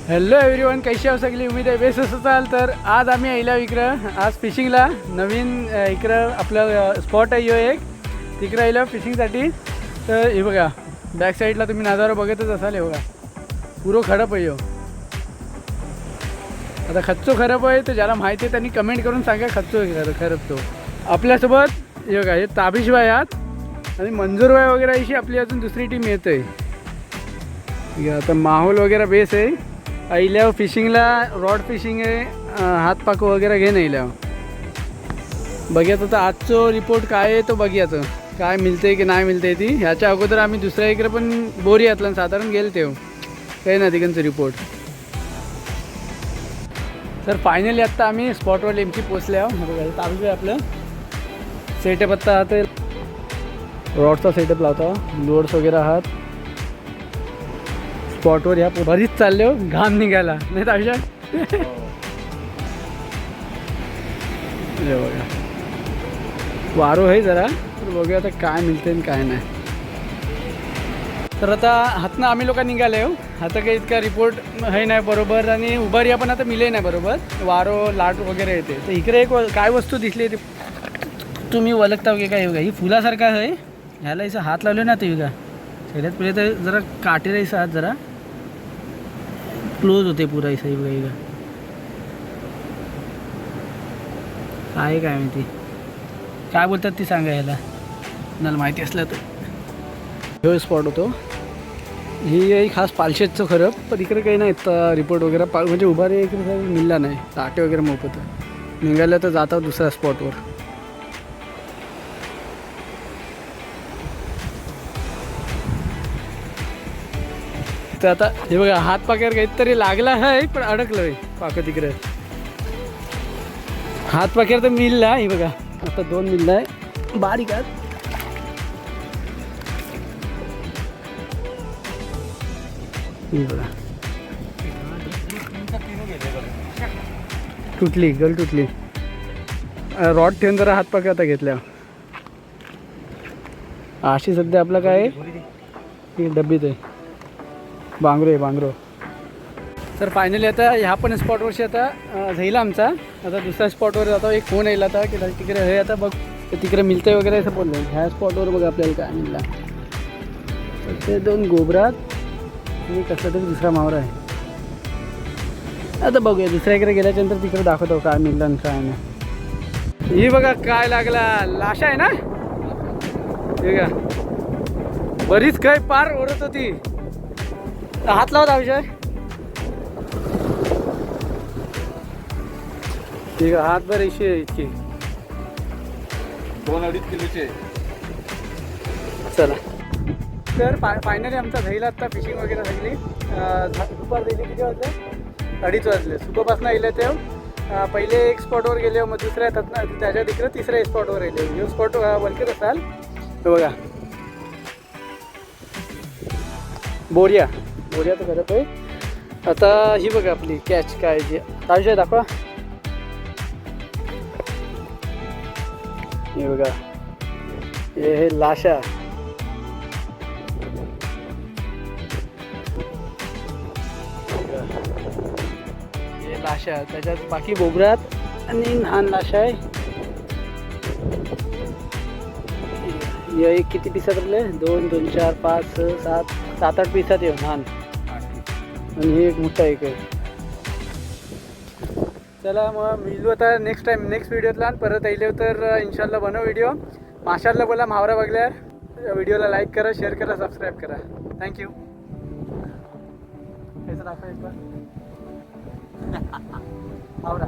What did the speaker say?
Hello everyone, कशी आहो सगळी? उमेद आहे बेस्ट असाल. तर आज आम्ही आयला इकडं आज फिशिंगला नवीन इकडं आपलं स्पॉट आहे. एक तिकडं आयला फिशिंगसाठी. तर हे बघा बॅक साईडला तुम्ही नजारा बघतच असाल. हे बघा पुरो खडप आहे. आता खच्चो खरप आहे तर ज्याला माहिती आहे त्यांनी कमेंट करून सांगा खच्चो खरप. तो आपल्यासोबत हे बघा हे ताबिशबाई आहात आणि मंजूरबाई वगैरे अशी आपली अजून दुसरी टीम येत आहे. आता माहोल वगैरे बेस आहे. आईल्या फिशिंगला रॉड फिशिंग आहे, हातपाक वगैरे घेऊन आईल्यावर बघायचं. तर आजचं रिपोर्ट काय आहे तो बघायचं, काय मिळते की नाही मिळते ती. ह्याच्या अगोदर आम्ही दुसऱ्या इकडे पण बोरी घातला साधारण गेल ते काही ना तिकडचं रिपोर्ट. तर फायनली आत्ता आम्ही स्पॉटवर नेमकी पोचले आहो. बघा चालू आहे आपलं सेटअप. आत्ता ते रॉडचा सेटअप लावता, लोड्स वगैरे आहात स्पॉटवर. ह्या बरीच चालले हो, घाम निघाला नाही तर अशा. बघा वारो आहे जरा, तर बघूया आता काय मिळते आणि काय नाही. तर आता हातनं आम्ही लोक निघाले हो. आता काही इतका रिपोर्ट आहे नाही बरोबर आणि उभारी पण आता मिले नाही बरोबर. वारो लाट वगैरे येते. तर इकडे एक काय वस्तू दिसली ती तुम्ही ओळखता की काय? बघा ही फुलासारखं आहे. ह्याला इथं हात लावले ना ते बघा. सगळ्यात पहिले तर जरा काटेरा हात जरा क्लोज होते पुरा इसा. बघा काय काय माहिती काय बोलतात ती सांगा ह्याला, मला माहिती असलं तर. हे स्पॉट होतो. ही एक खास पालशेतचं खरं, पण इकडे काही नाही रिपोर्ट वगैरे म्हणजे उभारी इकडे मिळला नाही. ताटे वगैरे मोफत निघालं तर जातात दुसऱ्या स्पॉटवर. तर आता हे बघा हात पाक्यावर काहीतरी लागला आहे पण अडकलं आहे पाकं तिकडे. हात पाक्यावर तर मिळला हे बघा. आता 2 मिळला आहे बारीक आत. हे बघा तुटली गल तुटली. रॉड ठेवून जरा हात पाक्या आता घेतल्या. अशी सध्या आपलं काय आहे डब्बीत आहे. बांगरो आहे बांगरो. तर फायनली आता ह्या पण स्पॉटवरशी आता जाईल आमचा. आता दुसऱ्या स्पॉटवर जातो. एक फोन येईल आता की तिकडे हे आता बघ तिकडे मिळते वगैरे असं बोललं. ह्या स्पॉटवर बघ आपल्याला काय मिळला. तर ते 2 गोबरात आणि कसला तरी दुसरा मावरा आहे. आता बघूया दुसऱ्याकडे गेल्याच्यानंतर तिकडे दाखवतो काय मिळलं आणि काय नाही. ही बघा काय लागला. लाशा आहे ना हे का. बरीच काय पार ओढत होती. हात लावत विषय ठीक आहे. हात भर इशी आहे इतकी 2-2.5 किलोचे. चला तर फायनली आमचा झाईला आत्ता फिशिंग वगैरे झाली. दुपार दिली किती वाजले? 2:30 वाजले. सुबहपासून येले ते पहिले एक स्पॉटवर गेले, मग दुसऱ्या त्याच्या तिकडे तिसऱ्या स्पॉटवर गेले. हे स्पॉट वलकत असाल तर बघा बोरिया तर करत आहे. आता ही बघा आपली कॅच काय जी ताविषय दाखवा. हे बघा हे लाशा. हे लाशा त्याच्यात बाकी बोबरात आणि लहान लाशा आहे. हे एक किती पिसात आपले 2, 2, 4, 5, 6, 7, 7-8 पिसात येऊ लहान. आणि हे एक मोठा एक आहे. चला मग मिळू आता नेक्स्ट व्हिडिओतला. परत येईल तर इन्शाल्लाह बनव व्हिडिओ. माशाला बोला मावरा बघल्यावर व्हिडिओला लाईक करा, शेअर करा, सबस्क्राईब करा. थँक्यू. कैसा दाखवा एक बार मावरा.